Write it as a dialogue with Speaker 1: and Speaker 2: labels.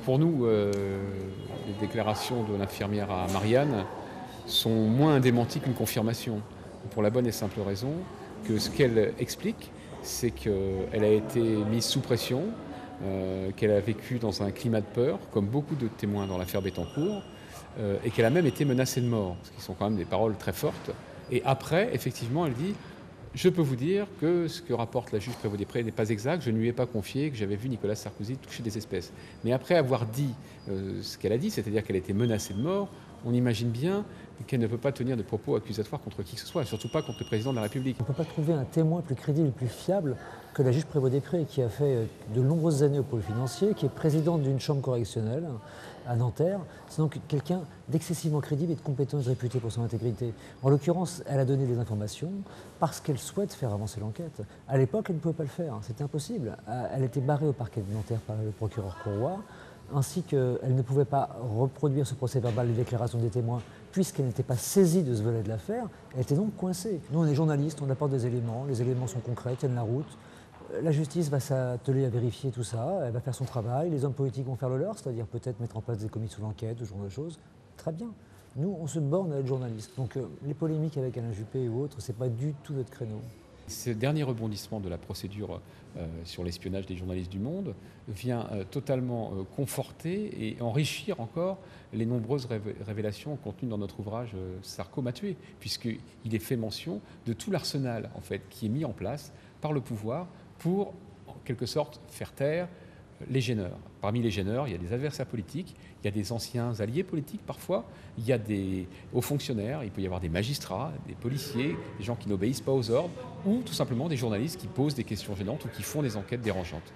Speaker 1: Pour nous, les déclarations de l'infirmière à Marianne sont moins un démenti qu'une confirmation. Pour la bonne et simple raison que ce qu'elle explique, c'est qu'elle a été mise sous pression, qu'elle a vécu dans un climat de peur, comme beaucoup de témoins dans l'affaire Bettencourt, et qu'elle a même été menacée de mort, ce qui sont quand même des paroles très fortes. Et après, effectivement, elle dit: je peux vous dire que ce que rapporte la juge Prévost-Després n'est pas exact, je ne lui ai pas confié que j'avais vu Nicolas Sarkozy toucher des espèces. Mais après avoir dit ce qu'elle a dit, c'est-à-dire qu'elle a été menacée de mort, on imagine bien qu'elle ne peut pas tenir de propos accusatoires contre qui que ce soit, et surtout pas contre le président de la République.
Speaker 2: On ne peut pas trouver un témoin plus crédible et plus fiable que la juge Prévost-Després, qui a fait de nombreuses années au pôle financier, qui est présidente d'une chambre correctionnelle à Nanterre. C'est donc quelqu'un d'excessivement crédible et de compétent et de réputé pour son intégrité. En l'occurrence, elle a donné des informations parce qu'elle souhaite faire avancer l'enquête. À l'époque, elle ne pouvait pas le faire, c'était impossible. Elle était barrée au parquet de Nanterre par le procureur Courroy, ainsi qu'elle ne pouvait pas reproduire ce procès-verbal de déclaration des témoins puisqu'elle n'était pas saisie de ce volet de l'affaire. Elle était donc coincée. Nous, on est journalistes, on apporte des éléments, les éléments sont concrets, tiennent la route. La justice va s'atteler à vérifier tout ça, elle va faire son travail, les hommes politiques vont faire le leur, c'est-à-dire peut-être mettre en place des commissions d'enquête, ce genre de choses. Très bien. Nous, on se borne à être journalistes. Donc les polémiques avec Alain Juppé ou autres, c'est pas du tout notre créneau.
Speaker 1: Ce dernier rebondissement de la procédure sur l'espionnage des journalistes du Monde vient totalement conforter et enrichir encore les nombreuses révélations contenues dans notre ouvrage Sarko m'a tué, puisqu'il est fait mention de tout l'arsenal en fait, qui est mis en place par le pouvoir pour, en quelque sorte, faire taire les gêneurs. Parmi les gêneurs, il y a des adversaires politiques, il y a des anciens alliés politiques parfois, il y a des hauts fonctionnaires, il peut y avoir des magistrats, des policiers, des gens qui n'obéissent pas aux ordres, ou tout simplement des journalistes qui posent des questions gênantes ou qui font des enquêtes dérangeantes.